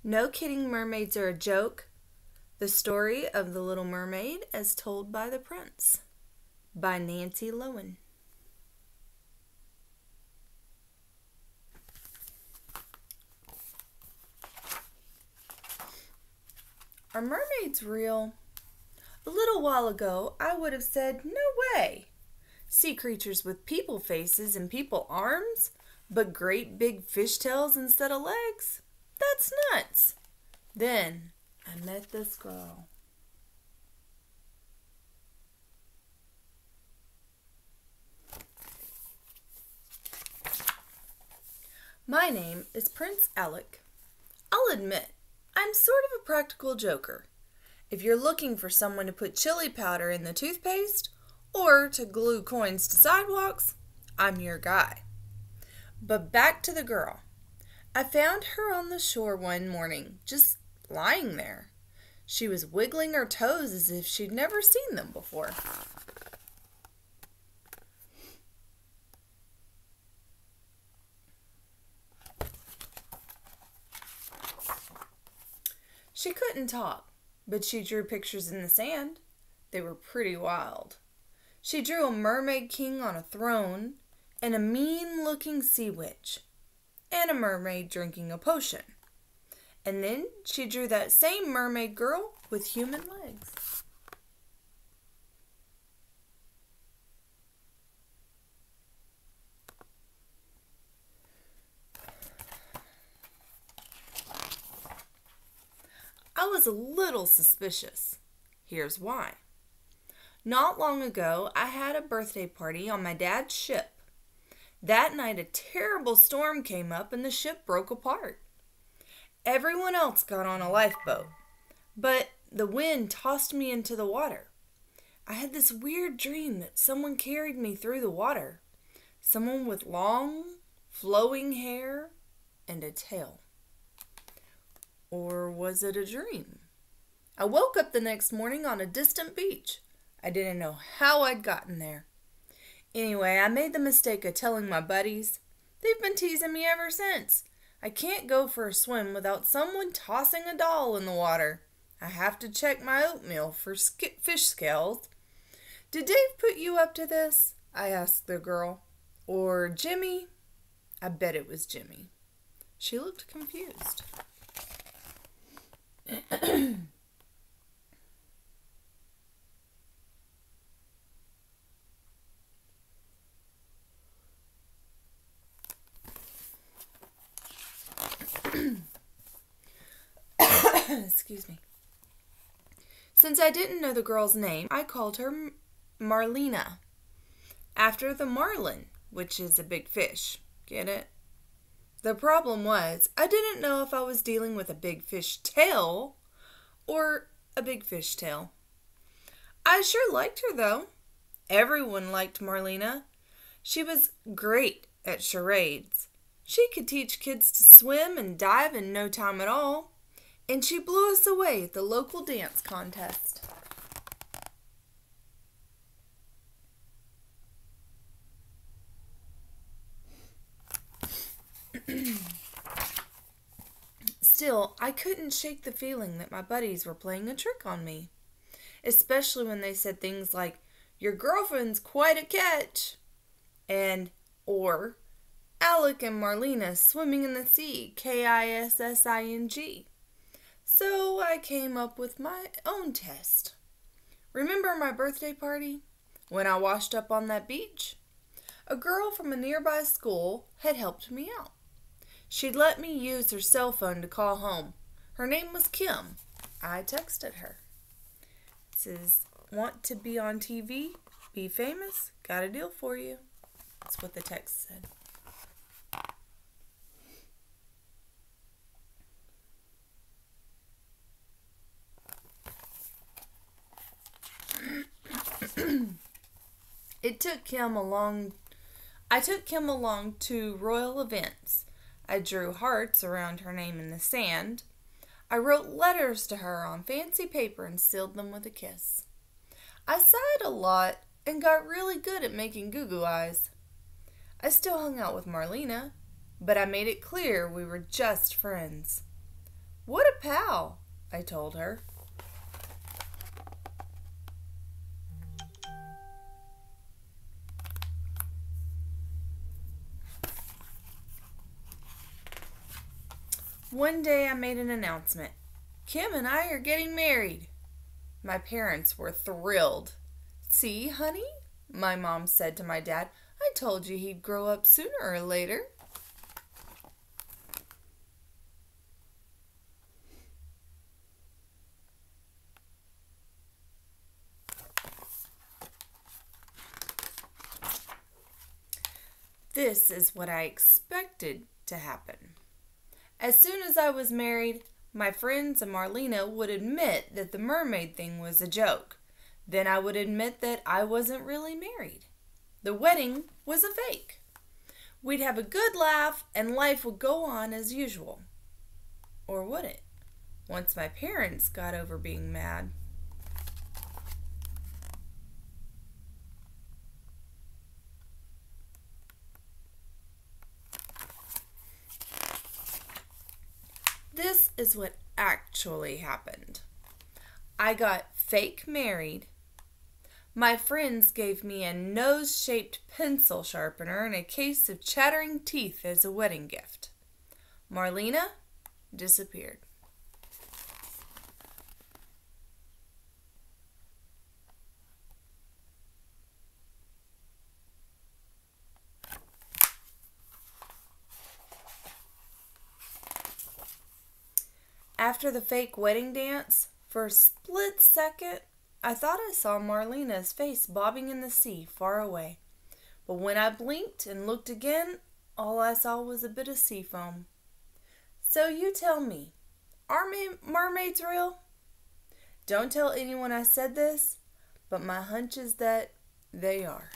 No kidding, mermaids are a joke. The Story of the Little Mermaid as Told by the Prince by Nancy Loewen. Are mermaids real? A little while ago, I would have said, no way. Sea creatures with people faces and people arms, but great big fishtails instead of legs? That's nuts. Then I met this girl. My name is Prince Alec. I'll admit, I'm sort of a practical joker. If you're looking for someone to put chili powder in the toothpaste or to glue coins to sidewalks, I'm your guy. But back to the girl. I found her on the shore one morning, just lying there. She was wiggling her toes as if she'd never seen them before. She couldn't talk, but she drew pictures in the sand. They were pretty wild. She drew a mermaid king on a throne, and a mean-looking sea witch, and a mermaid drinking a potion. And then she drew that same mermaid girl with human legs. I was a little suspicious. Here's why. Not long ago, I had a birthday party on my dad's ship. That night, a terrible storm came up and the ship broke apart. Everyone else got on a lifeboat, but the wind tossed me into the water. I had this weird dream that someone carried me through the water. Someone with long, flowing hair and a tail. Or was it a dream? I woke up the next morning on a distant beach. I didn't know how I'd gotten there. Anyway, I made the mistake of telling my buddies. They've been teasing me ever since. I can't go for a swim without someone tossing a doll in the water. I have to check my oatmeal for fish scales. Did Dave put you up to this? I asked the girl. Or Jimmy? I bet it was Jimmy. She looked confused. Excuse me. Since I didn't know the girl's name, I called her Marlena, after the marlin, which is a big fish. Get it? The problem was, I didn't know if I was dealing with a big fish tail or a big fish tail. I sure liked her, though. Everyone liked Marlena. She was great at charades. She could teach kids to swim and dive in no time at all. And she blew us away at the local dance contest. Still, I couldn't shake the feeling that my buddies were playing a trick on me. Especially when they said things like, "Your girlfriend's quite a catch," or "Alec and Marlena swimming in the sea, Kissing." So I came up with my own test. Remember my birthday party? When I washed up on that beach? A girl from a nearby school had helped me out. She'd let me use her cell phone to call home. Her name was Kim. I texted her. It says, "Want to be on TV? Be famous? Got a deal for you." That's what the text said. I took Kim along to royal events. I drew hearts around her name in the sand. I wrote letters to her on fancy paper and sealed them with a kiss. I sighed a lot and got really good at making goo-goo eyes. I still hung out with Marlena, but I made it clear we were just friends. What a pal, I told her. One day I made an announcement. Kim and I are getting married. My parents were thrilled. See, honey, my mom said to my dad, I told you he'd grow up sooner or later. This is what I expected to happen. As soon as I was married, my friends and Marlena would admit that the mermaid thing was a joke. Then I would admit that I wasn't really married. The wedding was a fake. We'd have a good laugh and life would go on as usual. Or would it? Once my parents got over being mad. This is what actually happened. I got fake married. My friends gave me a nose-shaped pencil sharpener and a case of chattering teeth as a wedding gift. Marlena disappeared. After the fake wedding dance, for a split second, I thought I saw Marlena's face bobbing in the sea far away. But when I blinked and looked again, all I saw was a bit of sea foam. So you tell me, are mermaids real? Don't tell anyone I said this, but my hunch is that they are.